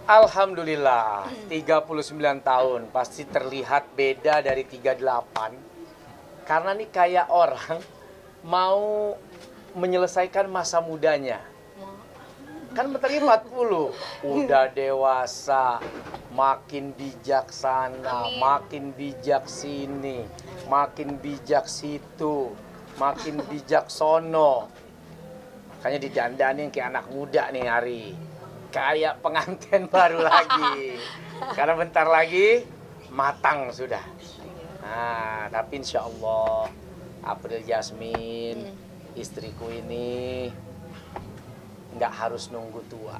Alhamdulillah, 39 tahun pasti terlihat beda dari 38. Karena nih kayak orang mau menyelesaikan masa mudanya. Kan bentar lagi 40, udah dewasa, makin bijaksana, makin bijak sini, makin bijak situ, makin bijak sono. Makanya didandanin kayak anak muda nih hari. Kayak pengantin baru lagi. Karena bentar lagi matang sudah. Nah, tapi insya Allah April Jasmine, istriku ini nggak harus nunggu tua.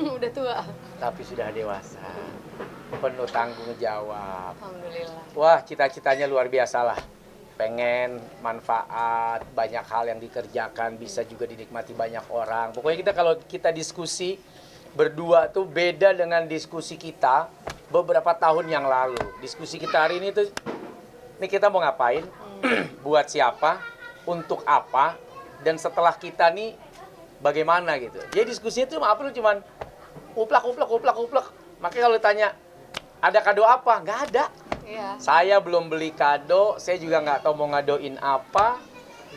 Udah tua. Tapi sudah dewasa. Penuh tanggung jawab. Alhamdulillah. Wah, cita-citanya luar biasa lah. Pengen manfaat, banyak hal yang dikerjakan, bisa juga dinikmati banyak orang. Pokoknya kalau kita diskusi berdua tuh beda dengan diskusi kita beberapa tahun yang lalu. Diskusi kita hari ini tuh, ini kita mau ngapain, buat siapa, untuk apa, dan setelah kita nih bagaimana gitu. Jadi diskusinya tuh apa lu cuman uplak. Makanya kalau ditanya, ada kado apa? Nggak ada. Iya. Saya belum beli kado, saya juga nggak tahu mau ngadoin apa.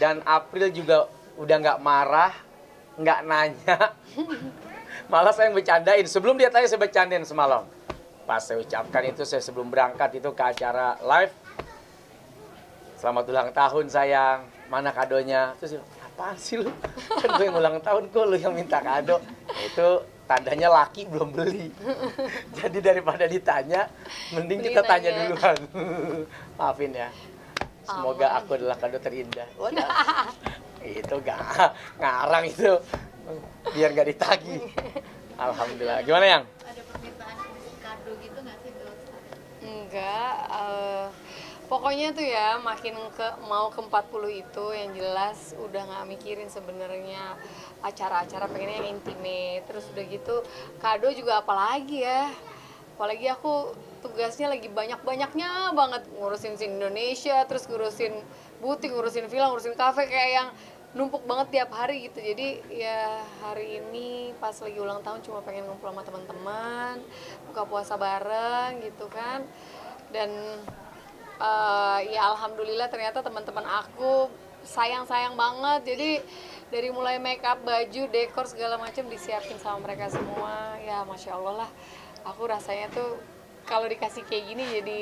Dan April juga udah nggak marah, nggak nanya. Malah saya yang bercandain. Sebelum dia tanya, saya bercandain semalam. Pas saya ucapkan itu, saya sebelum berangkat itu ke acara live. Selamat ulang tahun sayang, mana kadonya? Terus dia, apaan sih lu? Kan gue yang ulang tahun, kok lu yang minta kado? Itu tandanya laki belum beli. Jadi daripada ditanya, mending kita tanya duluan. Maafin ya. Semoga aku adalah kado terindah. Wadah. Itu ngarang itu. Biar gak ditagih. Alhamdulillah. Gimana yang? Ada permintaan kado gitu nggak sih Dok? Enggak. Pokoknya tuh ya mau ke 40 itu yang jelas udah nggak mikirin sebenarnya acara-acara, pengennya yang intimate. Terus udah gitu kado juga apalagi ya. Apalagi aku tugasnya lagi banyak-banyaknya banget, ngurusin Sin Indonesia, terus ngurusin butik, ngurusin villa, ngurusin kafe, kayak yang numpuk banget tiap hari gitu. Jadi ya hari ini pas lagi ulang tahun cuma pengen ngumpul sama teman-teman, buka puasa bareng gitu kan. Dan ya alhamdulillah ternyata teman-teman aku sayang banget. Jadi dari mulai make up, baju, dekor segala macam disiapin sama mereka semua. Ya masya Allah lah. Aku rasanya tuh kalau dikasih kayak gini jadi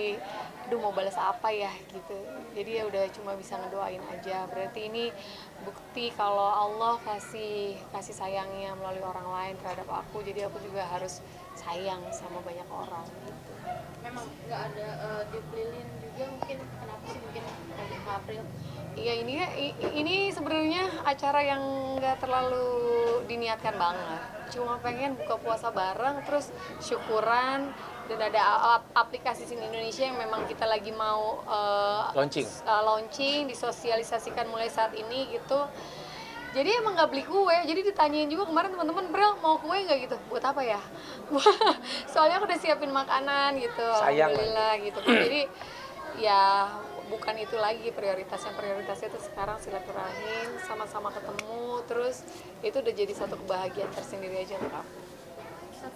aduh mau balas apa ya gitu. Jadi ya udah cuma bisa ngedoain aja. Berarti ini bukti kalau Allah kasih sayangnya melalui orang lain terhadap aku. Jadi aku juga harus sayang sama banyak orang gitu. Memang nggak ada tiup lilin juga mungkin, kenapa sih mungkin lagi ke April? Iya, ini sebenarnya acara yang nggak terlalu diniatkan banget. Cuma pengen buka puasa bareng, terus syukuran, dan ada aplikasi Sin Indonesia yang memang kita lagi mau launching, disosialisasikan mulai saat ini gitu. Jadi emang nggak beli kue, jadi ditanyain juga kemarin teman-teman, Brel mau kue nggak gitu? Buat apa ya? Soalnya aku udah siapin makanan gitu, alhamdulillah gitu. Jadi ya bukan itu lagi prioritasnya itu sekarang silaturahim, sama-sama ketemu, terus itu udah jadi satu kebahagiaan tersendiri aja untuk aku.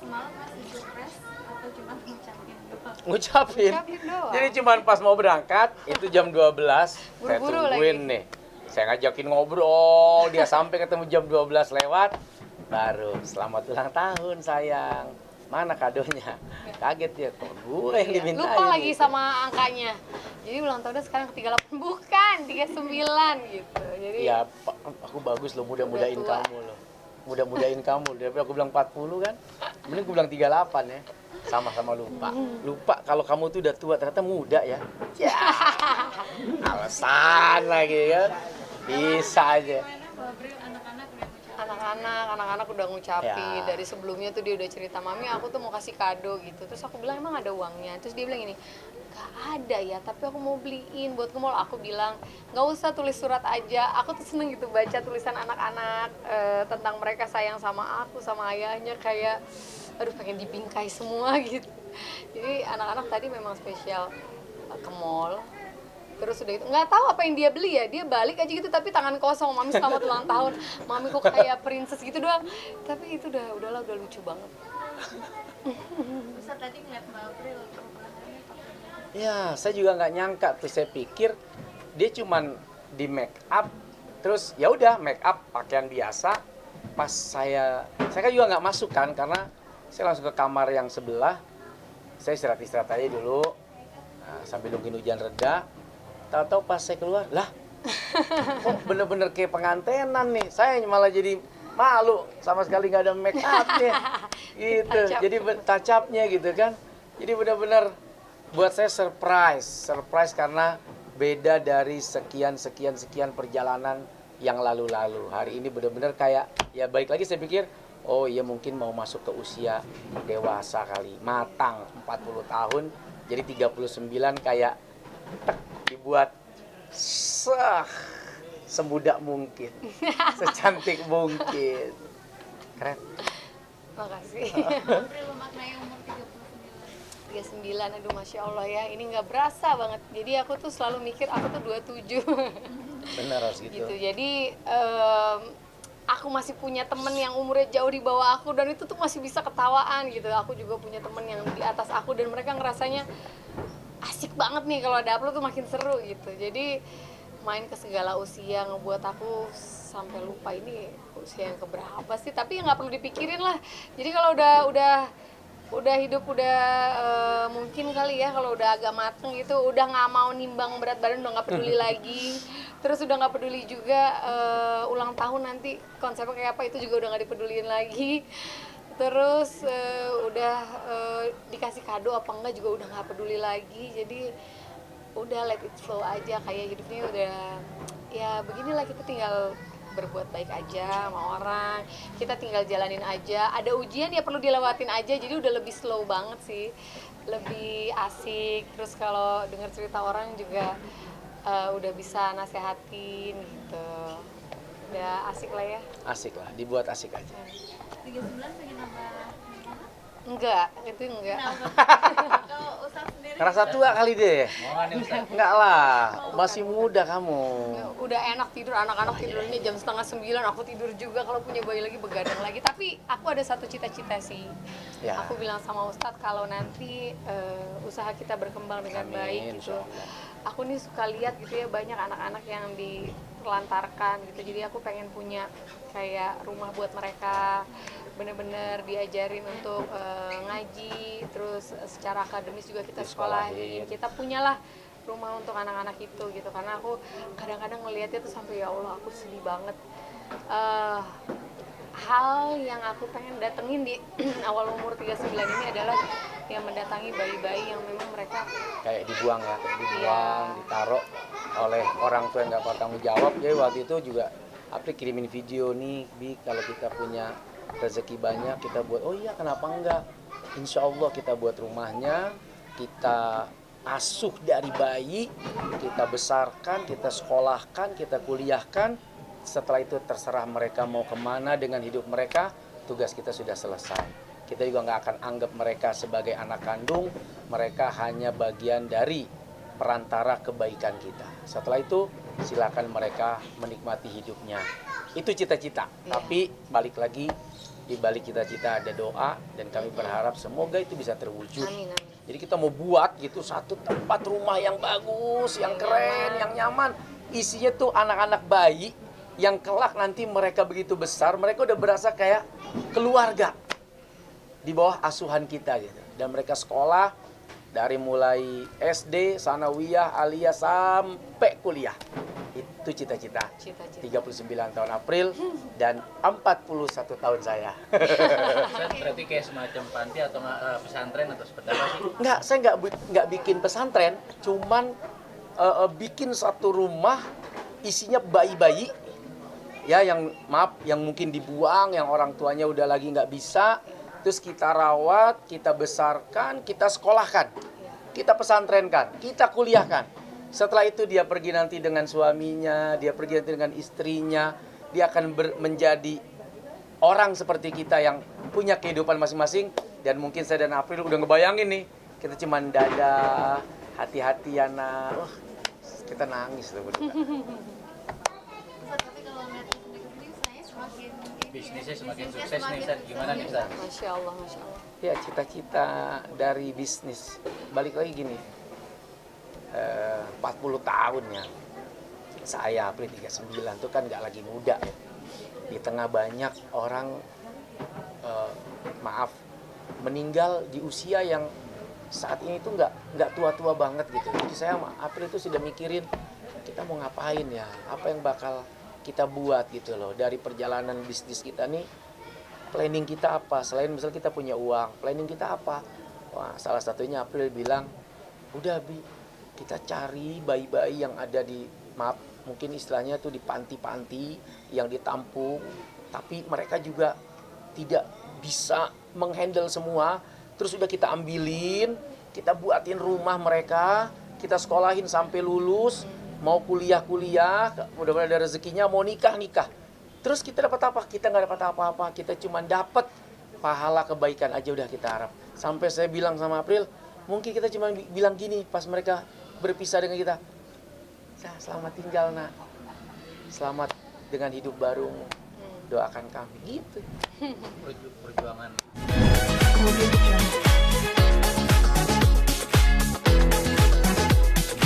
Semalam masih surprise atau cuma ngucapin doang? Ngucapin doang. Jadi cuma pas mau berangkat, itu jam 12, saya tungguin nih. Saya ngajakin ngobrol, dia sampai ketemu jam 12 lewat, baru selamat ulang tahun sayang. Mana kadonya? Kaget dia, kok gue yang dimintain. Lupa lagi sama angkanya. Jadi ulang tahunnya sekarang ke 38, bukan 39 gitu. Jadi ya aku bagus loh, mudah-mudahin kamu loh. Mudah-mudahin kamu, daripada aku bilang 40 kan. Mending aku bilang 38 ya. Sama-sama lupa. Lupa kalau kamu tuh udah tua, ternyata muda ya. Ya. Alasan lagi kan. Bisa aja. Anak-anak udah ngucapin Ya. dari sebelumnya tuh dia udah cerita, mami aku tuh mau kasih kado gitu. Terus aku bilang emang ada uangnya. Terus dia bilang gini, gak ada ya, tapi aku mau beliin buat ke mall. Aku bilang nggak usah, tulis surat aja. Aku tuh seneng gitu baca tulisan anak-anak tentang mereka sayang sama aku, sama ayahnya, kayak aduh pengen dibingkai semua gitu. Jadi anak-anak tadi memang spesial ke mall. Terus udah itu nggak tahu apa yang dia beli ya, dia balik aja gitu tapi tangan kosong, mami selamat ulang tahun, mami kok kayak princess gitu doang. Tapi itu udah lucu banget. Ustadz tadi ngeliat Mbak April perubahannya pakaiannya. Ya, saya juga nggak nyangka tuh. Saya pikir dia cuman di make up, terus ya udah make up pakaian biasa. Pas saya kan juga nggak masuk kan, karena saya langsung ke kamar yang sebelah. Saya istirahat aja dulu, nah, sambil nungguin hujan reda. Tahu-tahu pas saya keluar, lah, kok bener-bener kayak pengantenan nih. Saya malah jadi malu, sama sekali nggak ada make upnya, gitu. Touch up. Jadi touch up-nya gitu kan. Jadi benar-benar buat saya surprise karena beda dari sekian perjalanan yang lalu-lalu. Hari ini benar-benar kayak, ya balik lagi saya pikir, oh iya mungkin mau masuk ke usia dewasa kali, matang 40 tahun, jadi 39 kayak tek, dibuat semudah mungkin, secantik mungkin. Keren. Makasih. April memaknai umur 39. 39, aduh Masya Allah ya, ini nggak berasa banget. Jadi aku tuh selalu mikir aku tuh 27. Bener harus gitu. Gitu, jadi aku masih punya temen yang umurnya jauh di bawah aku dan itu tuh masih bisa ketawaan gitu. Aku juga punya temen yang di atas aku dan mereka ngerasanya asik banget nih kalau ada upload tuh makin seru gitu. Jadi main ke segala usia ngebuat aku sampai lupa ini usia yang keberapa sih, tapi ya nggak perlu dipikirin lah. Jadi kalau udah hidup udah mungkin kali ya kalau udah agak mateng gitu, udah nggak mau nimbang berat badan, udah nggak peduli lagi. Terus udah nggak peduli juga ulang tahun nanti konsepnya kayak apa, itu juga udah nggak dipeduliin lagi. Terus udah dikasih kado apa enggak juga udah nggak peduli lagi. Jadi udah let it flow aja, kayak hidupnya udah ya beginilah, kita tinggal berbuat baik aja sama orang, kita tinggal jalanin aja. Ada ujian ya perlu dilewatin aja, jadi udah lebih slow banget sih, lebih asik. Terus kalau dengar cerita orang juga udah bisa nasehatin gitu, udah asik lah ya. Asik lah, dibuat asik aja. 39 pengen nambah anak? Enggak, itu enggak. Kalau Ustadz sendiri Ngerasa tua kali deh. Enggak lah, masih muda kamu. Udah enak tidur, anak-anak tidurnya jam 8:30, aku tidur juga, kalau punya bayi lagi begadang lagi. Tapi aku ada satu cita-cita sih. Ya. Aku bilang sama Ustadz kalau nanti usaha kita berkembang dengan Amin, baik gitu. insyaallah. Aku nih suka lihat gitu ya, banyak anak-anak yang ditelantarkan gitu. Jadi aku pengen punya kayak rumah buat mereka, bener-bener diajarin untuk ngaji, terus secara akademis juga kita sekolahin. Kita punyalah rumah untuk anak-anak itu gitu, karena aku kadang-kadang ngelihatnya tuh sampai ya Allah aku sedih banget. Hal yang aku pengen datengin di awal umur 39 ini adalah yang mendatangi bayi-bayi yang memang mereka Kayak dibuang ya, dibuang, Iya. ditaruh oleh orang tua yang nggak bertanggung jawab. Jadi waktu itu juga Apri kirimin video nih, Bi, kalau kita punya rezeki banyak kita buat. Oh iya, kenapa enggak? Insya Allah kita buat rumahnya, kita asuh dari bayi, kita besarkan, kita sekolahkan, kita kuliahkan. Setelah itu terserah mereka mau kemana dengan hidup mereka, tugas kita sudah selesai. Kita juga nggak akan anggap mereka sebagai anak kandung, mereka hanya bagian dari perantara kebaikan kita. Setelah itu silakan mereka menikmati hidupnya. Itu cita-cita. Tapi balik lagi, di balik cita-cita ada doa, dan kami berharap semoga itu bisa terwujud. amin, amin. Jadi kita mau buat gitu satu tempat rumah yang bagus, yang keren, yang nyaman. Isinya tuh anak-anak bayi yang kelak nanti mereka begitu besar, mereka udah berasa kayak keluarga di bawah asuhan kita gitu. Dan mereka sekolah dari mulai SD, sanawiyah, aliyah sampai kuliah. Itu cita-cita. Cita-cita. 39 tahun April dan 41 tahun saya. Berarti kayak semacam panti atau pesantren atau seperti apa sih? Enggak, saya nggak bikin pesantren, cuman bikin satu rumah isinya bayi-bayi, ya yang maaf, yang mungkin dibuang, yang orang tuanya udah lagi nggak bisa, terus kita rawat, kita besarkan, kita sekolahkan, kita pesantrenkan, kita kuliahkan. Setelah itu dia pergi nanti dengan suaminya, dia pergi nanti dengan istrinya, dia akan menjadi orang seperti kita yang punya kehidupan masing-masing. Dan mungkin saya dan April udah ngebayangin nih, kita cuman dadah, hati-hati ya nak. Wah, kita nangis tuh berdua. Ustadz, tapi kalau ngeliat sendiri-sendiri saya semakin Bisnisnya semakin sukses nih Ustaz. Gimana nih Ustaz? Masya Allah, Masya Allah. Ya, cita-cita dari bisnis. Balik lagi gini, 40 tahun ya. Saya April 39 itu kan nggak lagi muda ya. Di tengah banyak orang, meninggal di usia yang saat ini tuh nggak tua-tua banget gitu. Jadi saya sama April itu sudah mikirin, kita mau ngapain ya, apa yang bakal kita buat gitu loh. Dari perjalanan bisnis kita nih, planning kita apa, selain misal kita punya uang, planning kita apa. Wah, salah satunya April bilang, udah Bi, kita cari bayi-bayi yang ada di, maaf mungkin istilahnya tuh di panti-panti yang ditampung, tapi mereka juga tidak bisa menghandle semua. Terus udah kita ambilin, kita buatin rumah mereka, kita sekolahin sampai lulus, mau kuliah-kuliah, mudah-mudahan ada rezekinya, mau nikah-nikah. Terus kita dapat apa? Kita nggak dapat apa-apa, kita cuma dapat pahala kebaikan aja udah kita harap. Sampai saya bilang sama April, mungkin kita cuma bilang gini pas mereka berpisah dengan kita, selamat tinggal nak, selamat dengan hidup barumu, doakan kami, gitu. Perjuangan